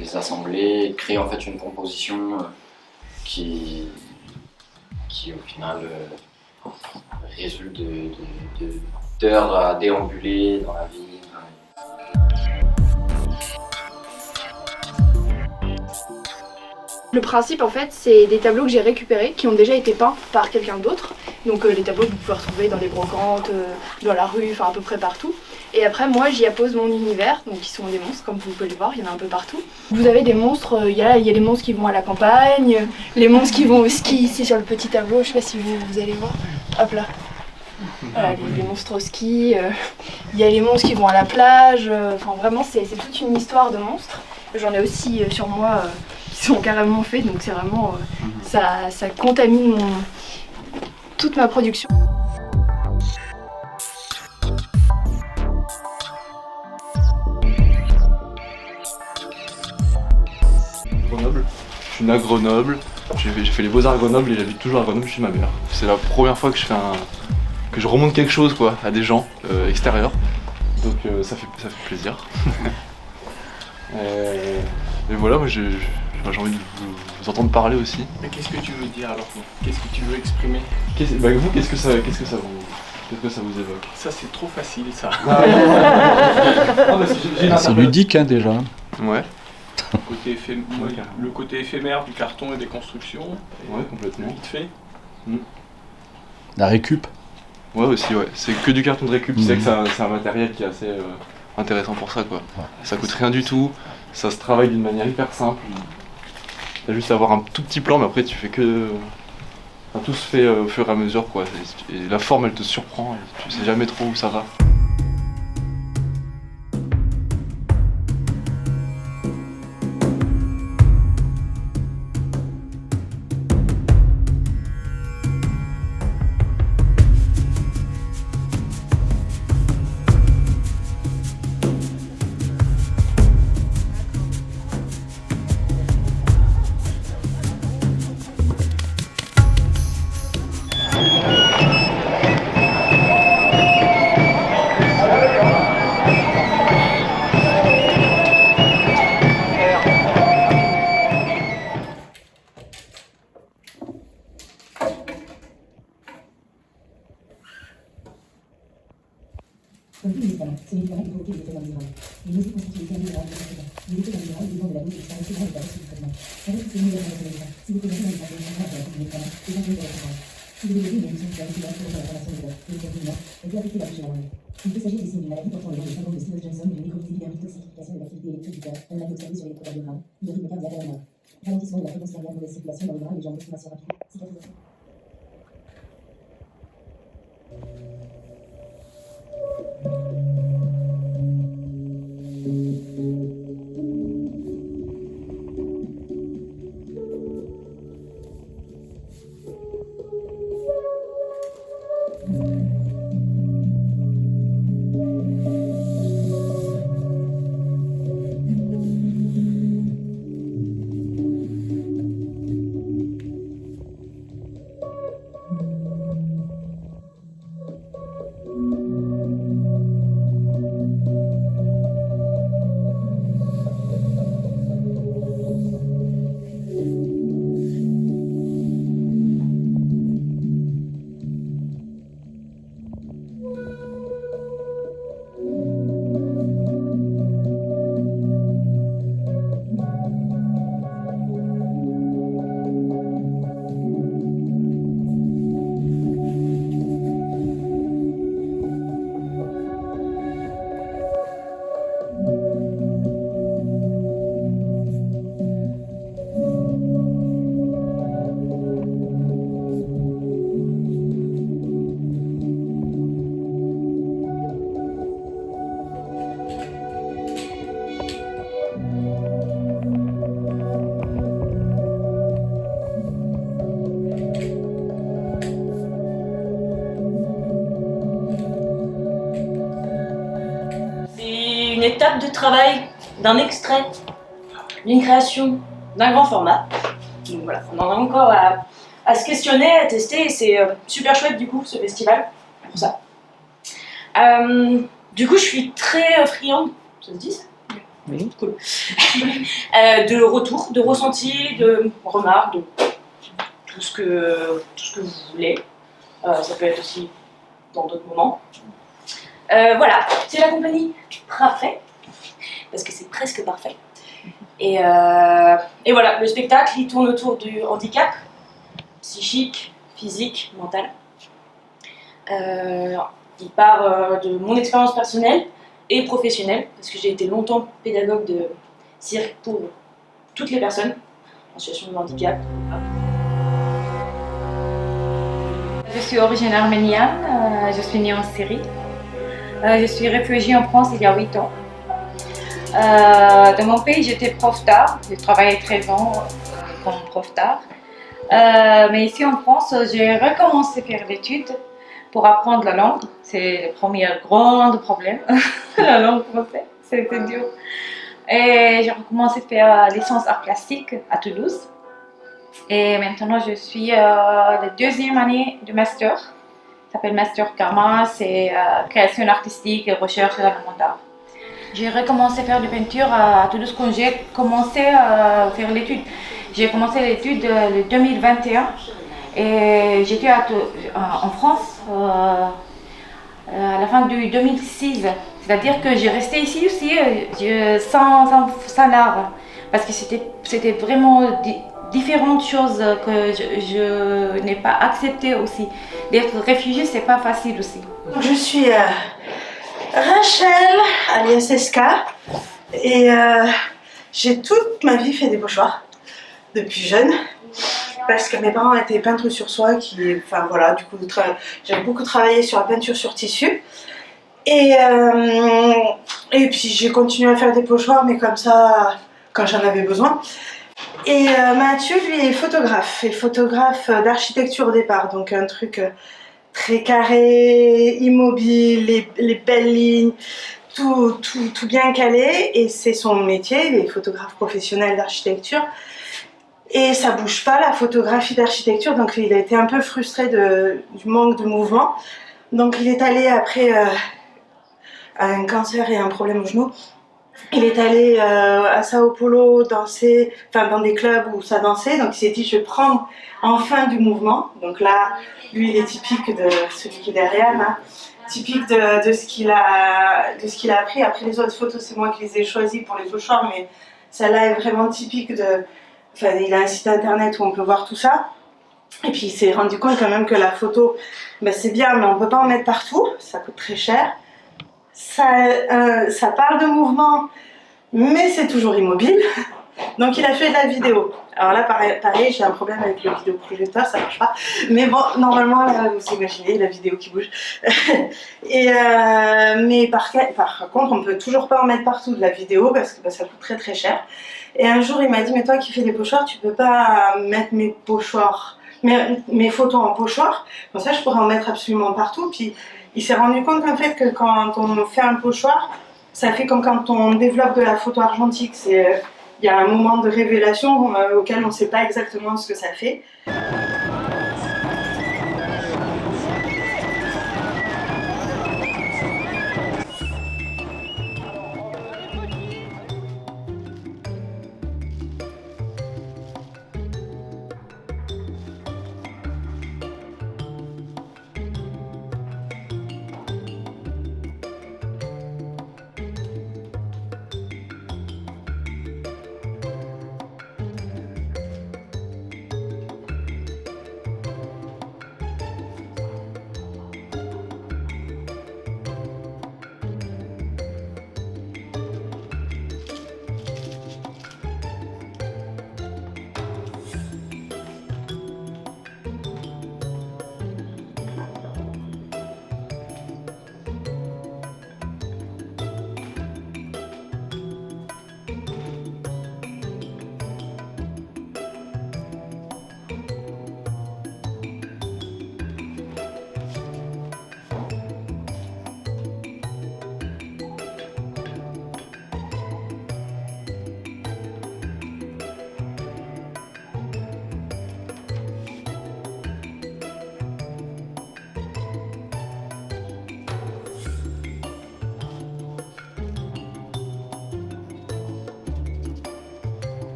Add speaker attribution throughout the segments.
Speaker 1: les assembler et de créer en fait une composition qui au final résulte d'heures à déambuler dans la vie.
Speaker 2: Le principe en fait c'est des tableaux que j'ai récupérés qui ont déjà été peints par quelqu'un d'autre. Donc les tableaux que vous pouvez retrouver dans les brocantes, dans la rue, enfin à peu près partout. Et après moi j'y appose mon univers, donc qui sont des monstres comme vous pouvez le voir, il y en a un peu partout. Vous avez des monstres, il y a les monstres qui vont à la campagne, les monstres qui vont au ski ici sur le petit tableau, je sais pas si vous allez voir. Hop là. Voilà, les monstres au ski, il y a les monstres qui vont à la plage, enfin vraiment c'est toute une histoire de monstres. J'en ai aussi sur moi qui sont carrément faits, donc c'est vraiment, ça contamine toute ma production.
Speaker 3: Grenoble. Je suis né à Grenoble, j'ai fait les Beaux-Arts à Grenoble et j'habite toujours à Grenoble chez ma mère. C'est la première fois que je remonte quelque chose quoi, à des gens extérieurs, donc ça fait plaisir. Et voilà, moi j'ai envie de vous entendre parler aussi.
Speaker 4: Mais qu'est-ce que tu veux dire alors? Qu'est-ce que tu veux exprimer?
Speaker 3: Vous, qu'est-ce que ça vous évoque?
Speaker 4: Ça c'est trop facile ça.
Speaker 5: C'est ludique hein, déjà.
Speaker 3: Ouais.
Speaker 4: Le côté éphémère du carton et des constructions.
Speaker 3: Ouais, complètement.
Speaker 4: Vite fait.
Speaker 5: La récup.
Speaker 3: Ouais aussi, ouais. C'est que du carton de récup, c'est que c'est un matériel qui est assez intéressant pour ça quoi. Ouais. Ça coûte rien du tout, ça se travaille d'une manière hyper simple. T'as juste à avoir un tout petit plan, mais après tu fais que... Enfin, tout se fait au fur et à mesure quoi. Et la forme elle te surprend, et tu sais jamais trop où ça va.
Speaker 6: Comme tous les médicaments, ce médicament peut provoquer des effets indésirables. Les nausées constituent les indésirables de traitement. Les effets indésirables dépendent de la dose d'expérimentation et de la réussite du traitement. Avec ces médicaments de médicaments, si vous connaissez un médicament de la du médicament, les enjeux de référence. Si vous avez une émission qui a été sur l'information de l'offre et le confinement, elle peut affecter la bouche et la langue. Il peut s'agir des signes d'une maladie portant le nom de syndrome de Stevens-Johnson, d'une microépidermie toxification de l'activité électrique du cœur, un maladie observée sur l'électrocardiogramme, de rythme cardiaque à la mort. Ralentissement de la fréquence cardiaque, mauvaise circulation dans les bras et les jambes, consommation rapide, cicatrisation.
Speaker 7: Une étape de travail d'un extrait, d'une création d'un grand format. Donc voilà, on en a encore à se questionner, à tester, et c'est super chouette du coup ce festival pour ça. Du coup je suis très friande, ça se dit ça ? Oui, cool. De retours, de ressentis, de remarques, de tout ce que vous voulez. Ça peut être aussi dans d'autres moments. Voilà, c'est la compagnie parfaite, parce que c'est presque parfait. Et voilà, le spectacle, il tourne autour du handicap, psychique, physique, mental. Il part de mon expérience personnelle et professionnelle, parce que j'ai été longtemps pédagogue de cirque pour toutes les personnes en situation de handicap.
Speaker 8: Je suis d'origine arménienne, je suis née en Syrie. Je suis réfugiée en France il y a 8 ans. Dans mon pays, j'étais prof d'art. J'ai travaillé 13 ans comme prof d'art. Mais ici en France, j'ai recommencé à faire l'étude pour apprendre la langue. C'est le premier grand problème, la langue française. C'était dur. Et j'ai recommencé à faire licence art plastique à Toulouse. Et maintenant, je suis la 2e année de master. Ça s'appelle Master Karma, c'est création artistique et recherche dans le monde d'art. J'ai recommencé à faire de peinture à Toulouse quand j'ai commencé à faire l'étude. J'ai commencé l'étude en 2021 et j'étais en France à la fin de 2006. C'est-à-dire que j'ai resté ici aussi sans l'art parce que c'était vraiment différentes choses que je n'ai pas acceptées aussi. D'être réfugiée, c'est pas facile aussi.
Speaker 9: Je suis Rachel, alias Eska, et j'ai toute ma vie fait des pochoirs depuis jeune. Parce que mes parents étaient peintres sur soie, enfin voilà, du coup j'avais beaucoup travaillé sur la peinture sur tissu. Et puis j'ai continué à faire des pochoirs, mais comme ça, quand j'en avais besoin. Et Mathieu, lui, est photographe d'architecture au départ, donc un truc très carré, immobile, les belles lignes, tout bien calé, et c'est son métier, il est photographe professionnel d'architecture. Et ça bouge pas, la photographie d'architecture, donc il a été un peu frustré du manque de mouvement. Donc il est allé après un cancer et un problème au genou. Il est allé à Sao Paulo danser, enfin dans des clubs où ça dansait, donc il s'est dit je vais prendre enfin du mouvement. Donc là, lui il est typique de celui qui est derrière, là, typique de ce qu'il a appris. Après les autres photos, c'est moi qui les ai choisies pour les pochoirs, mais celle-là est vraiment typique de... Enfin, il a un site internet où on peut voir tout ça. Et puis il s'est rendu compte quand même que la photo, ben, c'est bien, mais on ne peut pas en mettre partout, ça coûte très cher. Ça parle de mouvement, mais c'est toujours immobile. Donc il a fait de la vidéo. Alors là, pareil, j'ai un problème avec le vidéoprojecteur, ça marche pas. Mais bon, normalement, là, vous imaginez la vidéo qui bouge. Mais par contre, on peut toujours pas en mettre partout de la vidéo parce que ça coûte très très cher. Et un jour, il m'a dit, mais toi qui fais des pochoirs, tu peux pas mettre mes pochoirs, mes photos en pochoir. Comme ça, je pourrais en mettre absolument partout. Puis il s'est rendu compte qu'en fait, que quand on fait un pochoir, ça fait comme quand on développe de la photo argentique. Il y a un moment de révélation auquel on ne sait pas exactement ce que ça fait.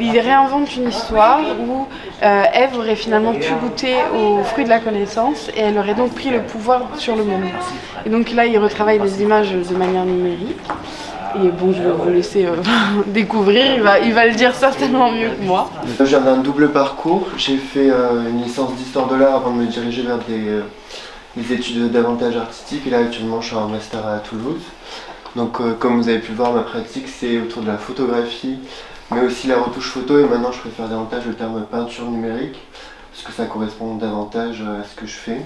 Speaker 10: il réinvente une histoire où Ève aurait finalement pu goûter aux fruits de la connaissance et elle aurait donc pris le pouvoir sur le monde. Et donc là, il retravaille les images de manière numérique. Et bon, je vais vous laisser découvrir, il va le dire certainement mieux que moi.
Speaker 11: Je viens d'un double parcours. J'ai fait une licence d'histoire de l'art avant de me diriger vers des études davantage artistiques. Et là, actuellement, je suis en master à Toulouse. Donc, comme vous avez pu le voir, ma pratique, c'est autour de la photographie, mais aussi la retouche photo. Et maintenant, je préfère davantage le terme peinture numérique, parce que ça correspond davantage à ce que je fais.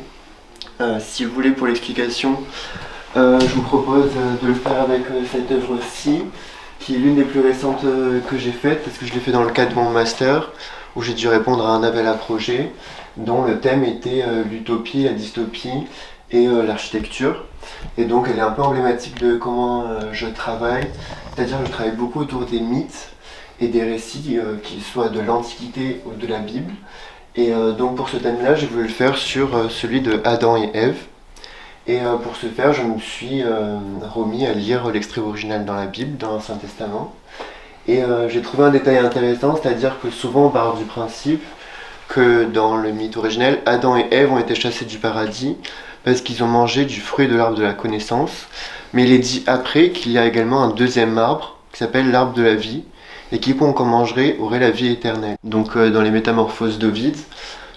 Speaker 11: Si vous voulez, pour l'explication, je vous propose de le faire avec cette œuvre-ci, qui est l'une des plus récentes que j'ai faites, parce que je l'ai fait dans le cadre de mon master, où j'ai dû répondre à un appel à projet, dont le thème était l'utopie, la dystopie et l'architecture. Et donc elle est un peu emblématique de comment je travaille, c'est-à-dire que je travaille beaucoup autour des mythes et des récits, qu'ils soient de l'Antiquité ou de la Bible. Et donc pour ce thème-là, j'ai voulu le faire sur celui de Adam et Ève. Et pour ce faire, je me suis remis à lire l'extrait original dans la Bible, dans l'Ancien Testament. Et j'ai trouvé un détail intéressant, c'est-à-dire que souvent on part du principe que dans le mythe originel, Adam et Ève ont été chassés du paradis parce qu'ils ont mangé du fruit de l'arbre de la connaissance. Mais il est dit après qu'il y a également un deuxième arbre qui s'appelle l'arbre de la vie, et quiconque en mangerait aurait la vie éternelle. Donc dans les Métamorphoses d'Ovide,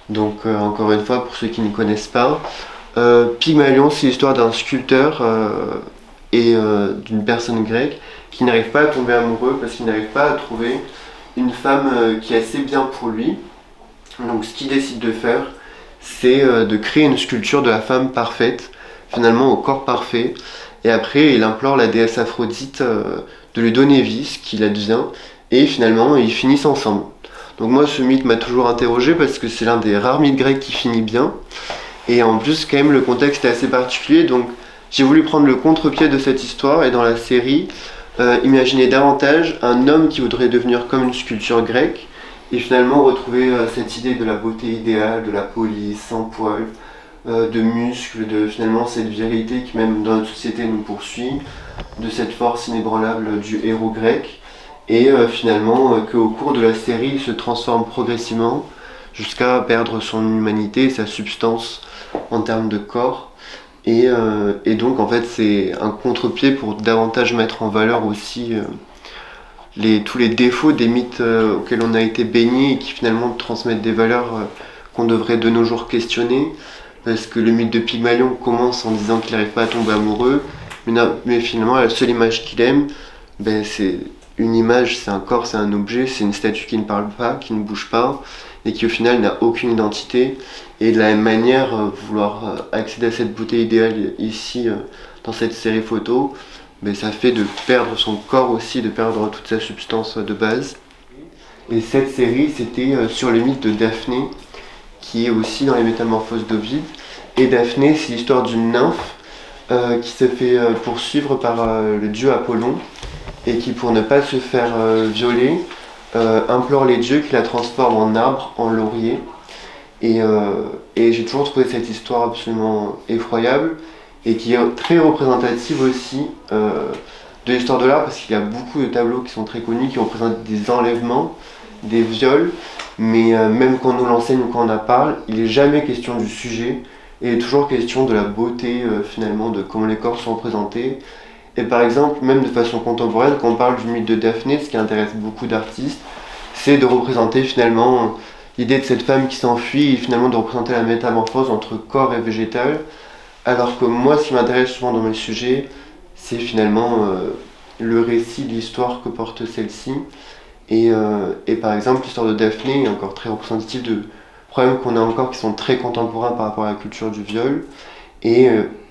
Speaker 11: donc encore une fois pour ceux qui ne connaissent pas, Pygmalion, c'est l'histoire d'un sculpteur et d'une personne grecque qui n'arrive pas à tomber amoureux parce qu'il n'arrive pas à trouver une femme qui est assez bien pour lui. Donc ce qu'il décide de faire, c'est de créer une sculpture de la femme parfaite, finalement au corps parfait. Et après, il implore la déesse Aphrodite de lui donner vie, ce qu'il advient, et finalement, ils finissent ensemble. Donc moi, ce mythe m'a toujours interrogé parce que c'est l'un des rares mythes grecs qui finit bien. Et en plus, quand même, le contexte est assez particulier, donc j'ai voulu prendre le contre-pied de cette histoire et dans la série, imaginer davantage un homme qui voudrait devenir comme une sculpture grecque et finalement retrouver cette idée de la beauté idéale, de la police, sans poils, de muscles, de finalement cette virilité qui même dans notre société nous poursuit, de cette force inébranlable du héros grec et finalement qu'au cours de la série, il se transforme progressivement jusqu'à perdre son humanité et sa substance en termes de corps. Et donc en fait c'est un contre-pied pour davantage mettre en valeur aussi tous les défauts des mythes auxquels on a été baigné et qui finalement transmettent des valeurs qu'on devrait de nos jours questionner, parce que le mythe de Pygmalion commence en disant qu'il n'arrive pas à tomber amoureux, mais finalement la seule image qu'il aime, c'est une image, c'est un corps, c'est un objet, c'est une statue qui ne parle pas, qui ne bouge pas et qui au final n'a aucune identité. Et de la même manière, vouloir accéder à cette beauté idéale ici dans cette série photo, ça fait de perdre son corps aussi, de perdre toute sa substance de base. Et cette série, c'était sur le mythe de Daphné, qui est aussi dans les Métamorphoses d'Ovide. Et Daphné, c'est l'histoire d'une nymphe qui se fait poursuivre par le dieu Apollon, et qui, pour ne pas se faire violer, implore les dieux qui la transforment en arbre, en laurier. Et j'ai toujours trouvé cette histoire absolument effroyable et qui est très représentative aussi de l'histoire de l'art, parce qu'il y a beaucoup de tableaux qui sont très connus, qui représentent des enlèvements, des viols, mais même quand on nous l'enseigne ou quand on en parle, il n'est jamais question du sujet, et il est toujours question de la beauté finalement, de comment les corps sont représentés. Et par exemple, même de façon contemporaine, quand on parle du mythe de Daphné, ce qui intéresse beaucoup d'artistes, c'est de représenter finalement l'idée de cette femme qui s'enfuit et finalement de représenter la métamorphose entre corps et végétal. Alors que moi, ce qui m'intéresse souvent dans mes sujets, c'est finalement le récit de l'histoire que porte celle-ci. Et par exemple, l'histoire de Daphné est encore très représentative de problèmes qu'on a encore qui sont très contemporains par rapport à la culture du viol. Et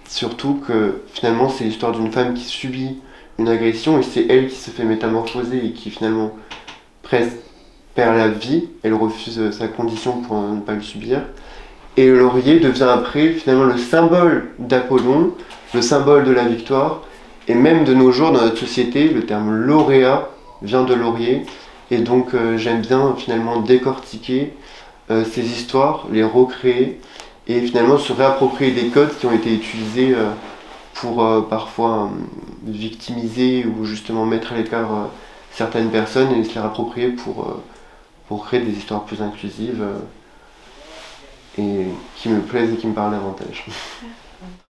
Speaker 11: surtout que finalement c'est l'histoire d'une femme qui subit une agression et c'est elle qui se fait métamorphoser et qui finalement presque perd la vie. Elle refuse sa condition pour ne pas le subir. Et le laurier devient après finalement le symbole d'Apollon, le symbole de la victoire. Et même de nos jours dans notre société, le terme lauréat vient de laurier. Et donc j'aime bien finalement décortiquer ces histoires, les recréer et finalement se réapproprier des codes qui ont été utilisés pour parfois victimiser ou justement mettre à l'écart certaines personnes et se les réapproprier pour pour créer des histoires plus inclusives et qui me plaisent et qui me parlent davantage.